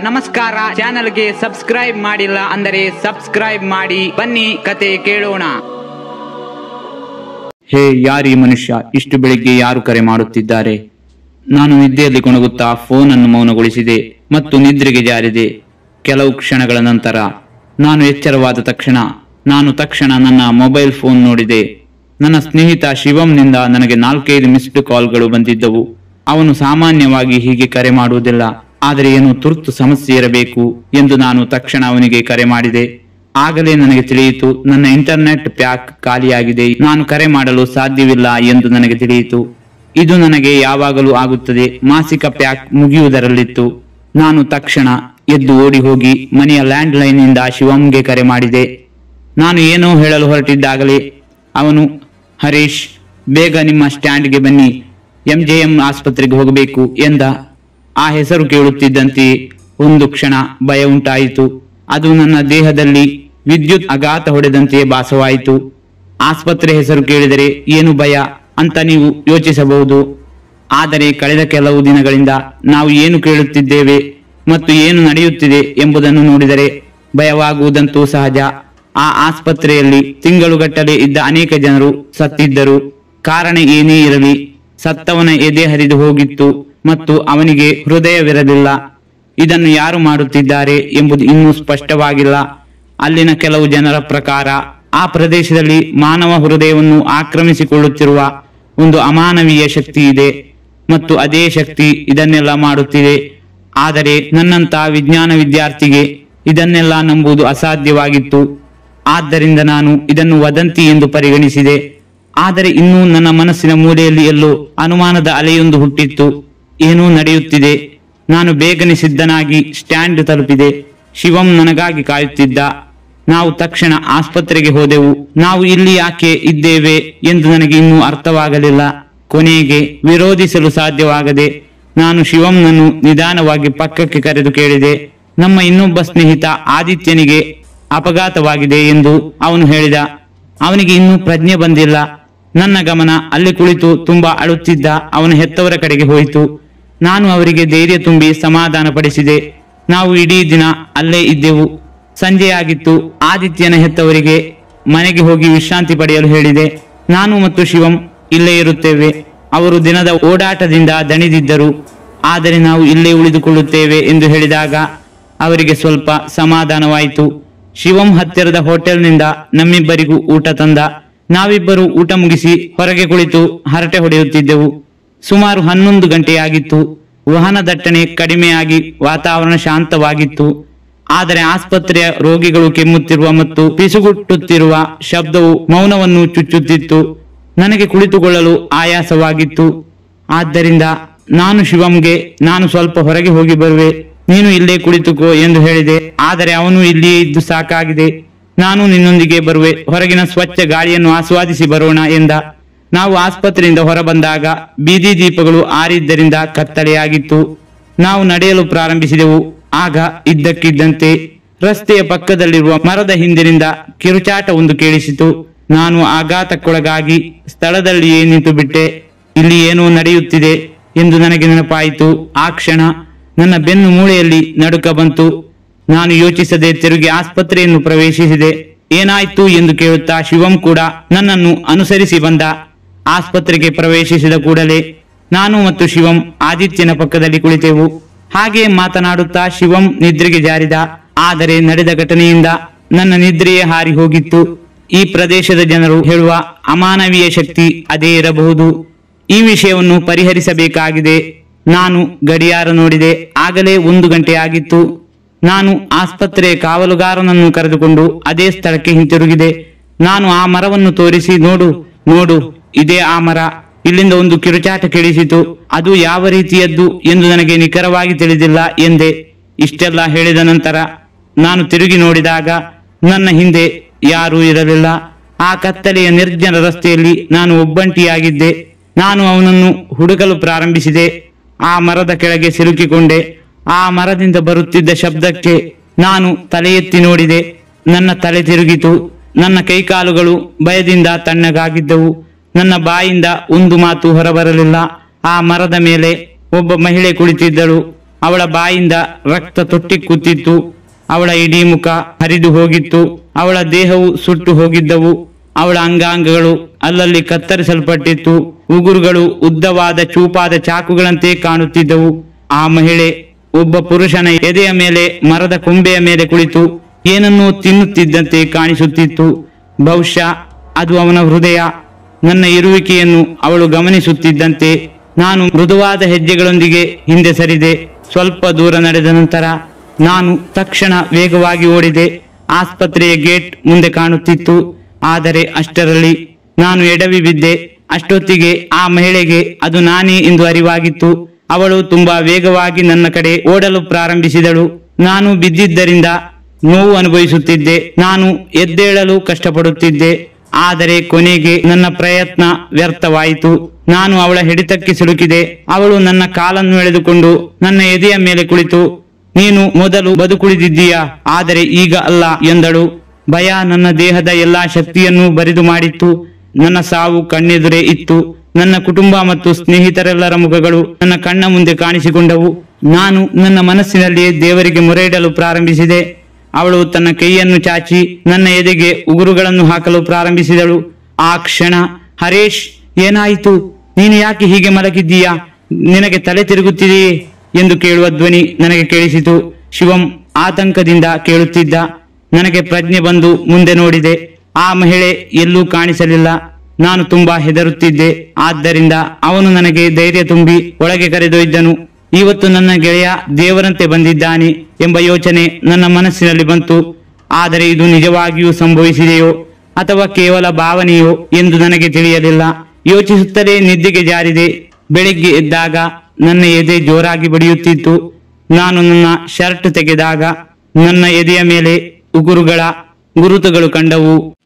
ನಮಸ್ಕಾರ. ಚಾನೆಲ್ಗೆ ಸಬ್ಸ್ಕ್ರೈಬ್ ಮಾಡಿಲ್ಲ ಅಂದರೆ ಸಬ್ಸ್ಕ್ರೈಬ್ ಮಾಡಿ. ಬನ್ನಿ ಕತೆ ಕೇಳೋಣ. ಹೇ, ಯಾರೀ ಮನುಷ್ಯ? ಇಷ್ಟು ಬೆಳಿಗ್ಗೆ ಯಾರು ಕರೆ ಮಾಡುತ್ತಿದ್ದಾರೆ? ನಾನು ನಿದ್ದೆಯಲ್ಲಿ ಕೊಣಗುತ್ತಾ ಫೋನ್ ಅನ್ನು ಮೌನಗೊಳಿಸಿದೆ ಮತ್ತು ನಿದ್ರೆಗೆ ಜಾರಿದೆ. ಕೆಲವು ಕ್ಷಣಗಳ ನಂತರ ನಾನು ಎಚ್ಚರವಾದ ತಕ್ಷಣ ನನ್ನ ಮೊಬೈಲ್ ಫೋನ್ ನೋಡಿದೆ. ನನ್ನ ಸ್ನೇಹಿತ ಶಿವಂನಿಂದ ನನಗೆ 4-5 ಮಿಸ್ಡ್ ಕಾಲ್ಗಳು ಬಂದಿದ್ದವು. ಅವನು ಸಾಮಾನ್ಯವಾಗಿ ಹೀಗೆ ಕರೆ ಮಾಡುವುದಿಲ್ಲ, ಆದರೆ ಏನೋ ತುರ್ತು ಸಮಸ್ಯೆ ಇರಬೇಕು ಎಂದು ನಾನು ತಕ್ಷಣ ಅವನಿಗೆ ಕರೆ ಮಾಡಿದೆ. ಆಗಲೇ ನನಗೆ ತಿಳಿಯಿತು, ನನ್ನ ಇಂಟರ್ನೆಟ್ ಪ್ಯಾಕ್ ಖಾಲಿಯಾಗಿದೆ, ನಾನು ಕರೆ ಮಾಡಲು ಸಾಧ್ಯವಿಲ್ಲ ಎಂದು ನನಗೆ ತಿಳಿಯಿತು. ಇದು ನನಗೆ ಯಾವಾಗಲೂ ಆಗುತ್ತದೆ. ಮಾಸಿಕ ಪ್ಯಾಕ್ ಮುಗಿಯುವುದರಲ್ಲಿತ್ತು. ನಾನು ತಕ್ಷಣ ಎದ್ದು ಓಡಿ ಹೋಗಿ ಮನೆಯ ಲ್ಯಾಂಡ್ ಲೈನ್ ಇಂದ ಶಿವಂಗೆ ಕರೆ ಮಾಡಿದೆ. ನಾನು ಏನೋ ಹೇಳಲು ಹೊರಟಿದ್ದಾಗಲೇ ಅವನು, ಹರೀಶ್, ಬೇಗ ನಿಮ್ಮ ಸ್ಟ್ಯಾಂಡ್ಗೆ ಬನ್ನಿ, MJM ಆಸ್ಪತ್ರೆಗೆ ಹೋಗಬೇಕು ಎಂದ. ಆ ಹೆಸರು ಕೇಳುತ್ತಿದ್ದಂತೆಯೇ ಒಂದು ಕ್ಷಣ ಭಯ ಉಂಟಾಯಿತು. ಅದು ನನ್ನ ದೇಹದಲ್ಲಿ ವಿದ್ಯುತ್ ಆಘಾತ ಹೊಡೆದಂತೆಯೇ ಭಾಸವಾಯಿತು. ಆಸ್ಪತ್ರೆ ಹೆಸರು ಕೇಳಿದರೆ ಏನು ಭಯ ಅಂತ ನೀವು ಯೋಚಿಸಬಹುದು. ಆದರೆ ಕಳೆದ ಕೆಲವು ದಿನಗಳಿಂದ ನಾವು ಏನು ಕೇಳುತ್ತಿದ್ದೇವೆ ಮತ್ತು ಏನು ನಡೆಯುತ್ತಿದೆ ಎಂಬುದನ್ನು ನೋಡಿದರೆ ಭಯವಾಗುವುದಂತೂ ಸಹಜ. ಆ ಆಸ್ಪತ್ರೆಯಲ್ಲಿ ತಿಂಗಳುಗಟ್ಟಲೆ ಇದ್ದ ಅನೇಕ ಜನರು ಸತ್ತಿದ್ದರು. ಕಾರಣ ಏನೇ ಇರಲಿ, ಸತ್ತವನ ಎದೆ ಹರಿದು ಹೋಗಿತ್ತು ಮತ್ತು ಅವನಿಗೆ ಹೃದಯವಿರಲಿಲ್ಲ. ಇದನ್ನು ಯಾರು ಮಾಡುತ್ತಿದ್ದಾರೆ ಎಂಬುದು ಇನ್ನೂ ಸ್ಪಷ್ಟವಾಗಿಲ್ಲ. ಅಲ್ಲಿನ ಕೆಲವು ಜನರ ಪ್ರಕಾರ ಆ ಪ್ರದೇಶದಲ್ಲಿ ಮಾನವ ಹೃದಯವನ್ನು ಆಕ್ರಮಿಸಿಕೊಳ್ಳುತ್ತಿರುವ ಒಂದು ಅಮಾನವೀಯ ಶಕ್ತಿ ಇದೆ ಮತ್ತು ಅದೇ ಶಕ್ತಿ ಇದನ್ನೆಲ್ಲ ಮಾಡುತ್ತಿದೆ. ಆದರೆ ನನ್ನಂತ ವಿಜ್ಞಾನ ವಿದ್ಯಾರ್ಥಿಗೆ ಇದನ್ನೆಲ್ಲ ನಂಬುವುದು ಅಸಾಧ್ಯವಾಗಿತ್ತು. ಆದ್ದರಿಂದ ನಾನು ಇದನ್ನು ವದಂತಿ ಎಂದು ಪರಿಗಣಿಸಿದೆ. ಆದರೆ ಇನ್ನೂ ನನ್ನ ಮನಸ್ಸಿನ ಮೂಲೆಯಲ್ಲಿ ಎಲ್ಲೋ ಅನುಮಾನದ ಅಲೆಯೊಂದು ಹುಟ್ಟಿತ್ತು. ಏನೋ ನಡೆಯುತ್ತಿದೆ. ನಾನು ಬೇಗನೆ ಸಿದ್ಧನಾಗಿ ಸ್ಟ್ಯಾಂಡ್ ತಲುಪಿದೆ. ಶಿವಂ ನನಗಾಗಿ ಕಾಯುತ್ತಿದ್ದ. ನಾವು ತಕ್ಷಣ ಆಸ್ಪತ್ರೆಗೆ ಹೋದೆವು. ನಾವು ಇಲ್ಲಿ ಯಾಕೆ ಇದ್ದೇವೆ ಎಂದು ನನಗೆ ಇನ್ನೂ ಅರ್ಥವಾಗಲಿಲ್ಲ. ಕೊನೆಗೆ ವಿರೋಧಿಸಲು ಸಾಧ್ಯವಾಗದೆ ನಾನು ಶಿವಂನನ್ನು ನಿಧಾನವಾಗಿ ಪಕ್ಕಕ್ಕೆ ಕರೆದು ಕೇಳಿದೆ. ನಮ್ಮ ಇನ್ನೊಬ್ಬ ಸ್ನೇಹಿತ ಆದಿತ್ಯನಿಗೆ ಅಪಘಾತವಾಗಿದೆ ಎಂದು ಅವನು ಹೇಳಿದ. ಅವನಿಗೆ ಇನ್ನೂ ಪ್ರಜ್ಞೆ ಬಂದಿಲ್ಲ. ನನ್ನ ಗಮನ ಅಲ್ಲಿ ಕುಳಿತು ತುಂಬಾ ಅಳುತ್ತಿದ್ದ ಅವನ ಹೆತ್ತವರ ಕಡೆಗೆ ಹೋಯಿತು. ನಾನು ಅವರಿಗೆ ಧೈರ್ಯ ತುಂಬಿ ಸಮಾಧಾನ ಪಡಿಸಿದೆ. ನಾವು ಇಡೀ ದಿನ ಅಲ್ಲೇ ಇದ್ದೆವು. ಸಂಜೆಯಾಗಿತ್ತು. ಆದಿತ್ಯನ ಹೆತ್ತವರಿಗೆ ಮನೆಗೆ ಹೋಗಿ ವಿಶ್ರಾಂತಿ ಪಡೆಯಲು ಹೇಳಿದೆ. ನಾನು ಮತ್ತು ಶಿವಂ ಇಲ್ಲೇ ಇರುತ್ತೇವೆ. ಅವರು ದಿನದ ಓಡಾಟದಿಂದ ದಣಿದಿದ್ದರು. ಆದರೆ ನಾವು ಇಲ್ಲೇ ಉಳಿದುಕೊಳ್ಳುತ್ತೇವೆ ಎಂದು ಹೇಳಿದಾಗ ಅವರಿಗೆ ಸ್ವಲ್ಪ ಸಮಾಧಾನವಾಯಿತು. ಶಿವಂ ಹತ್ತಿರದ ಹೋಟೆಲ್ನಿಂದ ನಮ್ಮಿಬ್ಬರಿಗೂ ಊಟ ತಂದ. ನಾವಿಬ್ಬರು ಊಟ ಮುಗಿಸಿ ಹೊರಗೆ ಕುಳಿತು ಹರಟೆ ಹೊಡೆಯುತ್ತಿದ್ದೆವು. ಸುಮಾರು 11 ಗಂಟೆಯಾಗಿತ್ತು. ವಾಹನ ದಟ್ಟಣೆ ಕಡಿಮೆಯಾಗಿ ವಾತಾವರಣ ಶಾಂತವಾಗಿತ್ತು. ಆದರೆ ಆಸ್ಪತ್ರೆಯ ರೋಗಿಗಳು ಕೆಮ್ಮುತ್ತಿರುವ ಮತ್ತು ಪಿಸುಗುಟ್ಟುತ್ತಿರುವ ಶಬ್ದವು ಮೌನವನ್ನು ಚುಚ್ಚುತ್ತಿತ್ತು. ನನಗೆ ಕುಳಿತುಕೊಳ್ಳಲು ಆಯಾಸವಾಗಿತ್ತು. ಆದ್ದರಿಂದ ನಾನು ಶಿವಂಗೆ, ನಾನು ಸ್ವಲ್ಪ ಹೊರಗೆ ಹೋಗಿ ಬರುವೆ, ನೀನು ಇಲ್ಲೇ ಕುಳಿತುಕೋ ಎಂದು ಹೇಳಿದೆ. ಆದರೆ ಅವನು ಇಲ್ಲಿಯೇ ಇದ್ದು ಸಾಕಾಗಿದೆ, ನಾನು ನಿನ್ನೊಂದಿಗೆ ಬರುವೆ, ಹೊರಗಿನ ಸ್ವಚ್ಛ ಗಾಳಿಯನ್ನು ಆಸ್ವಾದಿಸಿ ಬರೋಣ ಎಂದ. ನಾವು ಆಸ್ಪತ್ರೆಯಿಂದ ಹೊರಬಂದಾಗ ಬೀದಿ ದೀಪಗಳು ಆರಿದ್ದರಿಂದ ಕತ್ತಲೆಯಾಗಿತ್ತು. ನಾವು ನಡೆಯಲು ಪ್ರಾರಂಭಿಸಿದೆವು. ಆಗ ಇದ್ದಕ್ಕಿದ್ದಂತೆ ರಸ್ತೆಯ ಪಕ್ಕದಲ್ಲಿರುವ ಮರದ ಹಿಂದಿನಿಂದ ಕಿರುಚಾಟ ಒಂದು ಕೇಳಿಸಿತು. ನಾನು ಆಘಾತಕ್ಕೊಳಗಾಗಿ ಸ್ಥಳದಲ್ಲಿಯೇ ನಿಂತು ಬಿಟ್ಟೆ. ಇಲ್ಲಿ ಏನೋ ನಡೆಯುತ್ತಿದೆ ಎಂದು ನನಗೆ ನೆನಪಾಯಿತು. ಆ ಕ್ಷಣ ನನ್ನ ಬೆನ್ನು ಮೂಳೆಯಲ್ಲಿ ನಡುಕ ಬಂತು. ನಾನು ಯೋಚಿಸದೆ ತಿರುಗಿ ಆಸ್ಪತ್ರೆಯನ್ನು ಪ್ರವೇಶಿಸಿದೆ. ಏನಾಯ್ತು ಎಂದು ಕೇಳುತ್ತಾ ಶಿವಂ ಕೂಡ ನನ್ನನ್ನು ಅನುಸರಿಸಿ ಬಂದ. ಆಸ್ಪತ್ರೆಗೆ ಪ್ರವೇಶಿಸಿದ ಕೂಡಲೇ ನಾನು ಮತ್ತು ಶಿವಂ ಆದಿತ್ಯನ ಪಕ್ಕದಲ್ಲಿ ಕುಳಿತೆವು. ಹಾಗೆ ಮಾತನಾಡುತ್ತಾ ಶಿವಂ ನಿದ್ರೆಗೆ ಜಾರಿದ. ಆದರೆ ನಡೆದ ಘಟನೆಯಿಂದ ನನ್ನ ನಿದ್ರೆಯೇ ಹಾರಿ ಹೋಗಿತ್ತು. ಈ ಪ್ರದೇಶದ ಜನರು ಹೇಳುವ ಅಮಾನವೀಯ ಶಕ್ತಿ ಅದೇ ಇರಬಹುದು. ಈ ವಿಷಯವನ್ನು ಪರಿಹರಿಸಬೇಕಾಗಿದೆ. ನಾನು ಗಡಿಯಾರ ನೋಡಿದೆ. ಆಗಲೇ 1 ಗಂಟೆ ಆಗಿತ್ತು. ನಾನು ಆಸ್ಪತ್ರೆಯ ಕಾವಲುಗಾರನನ್ನು ಕರೆದುಕೊಂಡು ಅದೇ ಸ್ಥಳಕ್ಕೆ ಹಿಂತಿರುಗಿದೆ. ನಾನು ಆ ಮರವನ್ನು ತೋರಿಸಿ, ನೋಡು, ಇದೇ ಆ ಮರ. ಇಲ್ಲಿಂದ ಒಂದು ಕಿರುಚಾಟ ಕೇಳಿಸಿತು. ಅದು ಯಾವ ರೀತಿಯದ್ದು ಎಂದು ನನಗೆ ನಿಖರವಾಗಿ ತಿಳಿದಿಲ್ಲ ಎಂದೆ. ಇಷ್ಟೆಲ್ಲ ಹೇಳಿದ ನಂತರ ನಾನು ತಿರುಗಿ ನೋಡಿದಾಗ ನನ್ನ ಹಿಂದೆ ಯಾರೂ ಇರಲಿಲ್ಲ. ಆ ಕತ್ತಲೆಯ ನಿರ್ಜನ ರಸ್ತೆಯಲ್ಲಿ ನಾನು ಒಬ್ಬಂಟಿಯಾಗಿದ್ದೆ. ನಾನು ಅವನನ್ನು ಹುಡುಕಲು ಪ್ರಾರಂಭಿಸಿದೆ. ಆ ಮರದ ಕೆಳಗೆ ಸಿಲುಕಿಕೊಂಡೆ. ಆ ಮರದಿಂದ ಬರುತ್ತಿದ್ದ ಶಬ್ದಕ್ಕೆ ನಾನು ತಲೆ ಎತ್ತಿ ನೋಡಿದೆ. ನನ್ನ ತಲೆ ತಿರುಗಿತು. ನನ್ನ ಕೈಕಾಲುಗಳು ಭಯದಿಂದ ತಣ್ಣಗಾಗಿದ್ದವು. ನನ್ನ ಬಾಯಿಂದ ಒಂದು ಮಾತು ಹೊರಬರಲಿಲ್ಲ. ಆ ಮರದ ಮೇಲೆ ಒಬ್ಬ ಮಹಿಳೆ ಕುಳಿತಿದ್ದಳು. ಅವಳ ಬಾಯಿಂದ ರಕ್ತ ತೊಟ್ಟಿ ಕೂತಿತ್ತು. ಅವಳ ಇಡೀ ಮುಖ ಹರಿದು ಹೋಗಿತ್ತು. ಅವಳ ದೇಹವು ಸುಟ್ಟು ಹೋಗಿದ್ದವು. ಅವಳ ಅಂಗಾಂಗಗಳು ಅಲ್ಲಲ್ಲಿ ಕತ್ತರಿಸಲ್ಪಟ್ಟಿತ್ತು. ಉಗುರುಗಳು ಉದ್ದವಾದ ಚೂಪಾದ ಚಾಕುಗಳಂತೆ ಕಾಣುತ್ತಿದ್ದವು. ಆ ಮಹಿಳೆ ಒಬ್ಬ ಪುರುಷನ ಎದೆಯ ಮೇಲೆ ಮರದ ಕೊಂಬೆಯ ಮೇಲೆ ಕುಳಿತು ಏನನ್ನೂ ತಿನ್ನುತ್ತಿದ್ದಂತೆ ಕಾಣಿಸುತ್ತಿತ್ತು. ಬಹುಶಃ ಅದು ಅವನ ಹೃದಯ. ನನ್ನ ಇರುವಿಕೆಯನ್ನು ಅವಳು ಗಮನಿಸುತ್ತಿದ್ದಂತೆ ನಾನು ಮೃದುವಾದ ಹೆಜ್ಜೆಗಳೊಂದಿಗೆ ಹಿಂದೆ ಸರಿದೆ. ಸ್ವಲ್ಪ ದೂರ ನಡೆದ ನಂತರ ನಾನು ತಕ್ಷಣ ವೇಗವಾಗಿ ಓಡಿದೆ. ಆಸ್ಪತ್ರೆಯ ಗೇಟ್ ಮುಂದೆ ಕಾಣುತ್ತಿತ್ತು. ಆದರೆ ಅಷ್ಟರಲ್ಲಿ ನಾನು ಎಡವಿ ಬಿದ್ದೆ. ಅಷ್ಟೊತ್ತಿಗೆ ಆ ಮಹಿಳೆಗೆ ಅದು ನಾನೇ ಎಂದು ಅರಿವಾಗಿತ್ತು. ಅವಳು ತುಂಬಾ ವೇಗವಾಗಿ ನನ್ನ ಕಡೆ ಓಡಲು ಪ್ರಾರಂಭಿಸಿದಳು. ನಾನು ಬಿದ್ದಿದ್ದರಿಂದ ನೋವು ಅನುಭವಿಸುತ್ತಿದ್ದೆ. ನಾನು ಎದ್ದೇಳಲು ಕಷ್ಟಪಡುತ್ತಿದ್ದೆ. ಆದರೆ ಕೊನೆಗೆ ನನ್ನ ಪ್ರಯತ್ನ ವ್ಯರ್ಥವಾಯಿತು. ನಾನು ಅವಳ ಹಿಡಿತಕ್ಕೆ ಸಿಲುಕಿದೆ. ಅವಳು ನನ್ನ ಕಾಲನ್ನು ಎಳೆದುಕೊಂಡು ನನ್ನ ಎದೆಯ ಮೇಲೆ ಕುಳಿತು, ನೀನು ಮೊದಲು ಬದುಕುಳಿದಿದ್ದೀಯಾ, ಆದರೆ ಈಗ ಅಲ್ಲ ಎಂದಳು. ಭಯ ನನ್ನ ದೇಹದ ಎಲ್ಲಾ ಶಕ್ತಿಯನ್ನು ಬರಿದು ಮಾಡಿತ್ತು. ನನ್ನ ಸಾವು ಕಣ್ಣೆದುರೇ ಇತ್ತು. ನನ್ನ ಕುಟುಂಬ ಮತ್ತು ಸ್ನೇಹಿತರೆಲ್ಲರ ಮುಖಗಳು ನನ್ನ ಕಣ್ಣ ಮುಂದೆ ಕಾಣಿಸಿಕೊಂಡವು. ನಾನು ನನ್ನ ಮನಸ್ಸಿನಲ್ಲಿ ದೇವರಿಗೆ ಮೊರೆ ಇಡಲು ಪ್ರಾರಂಭಿಸಿದೆ. ಅವಳು ತನ್ನ ಕೈಯನ್ನು ಚಾಚಿ ನನ್ನ ಎದೆಗೆ ಉಗುರುಗಳನ್ನು ಹಾಕಲು ಪ್ರಾರಂಭಿಸಿದಳು. ಆ ಕ್ಷಣ, ಹರೇಶ್, ಏನಾಯಿತು? ನೀನು ಯಾಕೆ ಹೀಗೆ ಮಲಗಿದ್ದೀಯಾ? ನಿನಗೆ ತಲೆ ತಿರುಗುತ್ತಿದೆಯೇ ಎಂದು ಕೇಳುವ ಧ್ವನಿ ನನಗೆ ಕೇಳಿಸಿತು. ಶಿವಂ ಆತಂಕದಿಂದ ಕೇಳುತ್ತಿದ್ದ. ನನಗೆ ಪ್ರಜ್ಞೆ ಬಂದು ಮುಂದೆ ನೋಡಿದೆ. ಆ ಮಹಿಳೆ ಎಲ್ಲೂ ಕಾಣಿಸಲಿಲ್ಲ. ನಾನು ತುಂಬಾ ಹೆದರುತ್ತಿದ್ದೆ. ಆದ್ದರಿಂದ ಅವನು ನನಗೆ ಧೈರ್ಯ ತುಂಬಿ ಒಳಗೆ ಕರೆದೊಯ್ದನು. ಇವತ್ತು ನನ್ನ ಗೆಳೆಯ ದೇವರಂತೆ ಬಂದಿದ್ದಾನೆ ಎಂಬ ಯೋಚನೆ ನನ್ನ ಮನಸ್ಸಿನಲ್ಲಿ ಬಂತು. ಆದರೆ ಇದು ನಿಜವಾಗಿಯೂ ಸಂಭವಿಸಿದೆಯೋ ಅಥವಾ ಕೇವಲ ಭಾವನೆಯೋ ಎಂದು ನನಗೆ ತಿಳಿಯಲಿಲ್ಲ. ಯೋಚಿಸುತ್ತಲೇ ನಿದ್ದೆಗೆ ಜಾರಿದೆ. ಬೆಳಿಗ್ಗೆ ಎದ್ದಾಗ ನನ್ನ ಎದೆ ಜೋರಾಗಿ ಬಡಿಯುತ್ತಿತ್ತು. ನಾನು ನನ್ನ ಶರ್ಟ್ ತೆಗೆದಾಗ ನನ್ನ ಎದೆಯ ಮೇಲೆ ಉಗುರುಗಳ ಗುರುತುಗಳು ಕಂಡವು.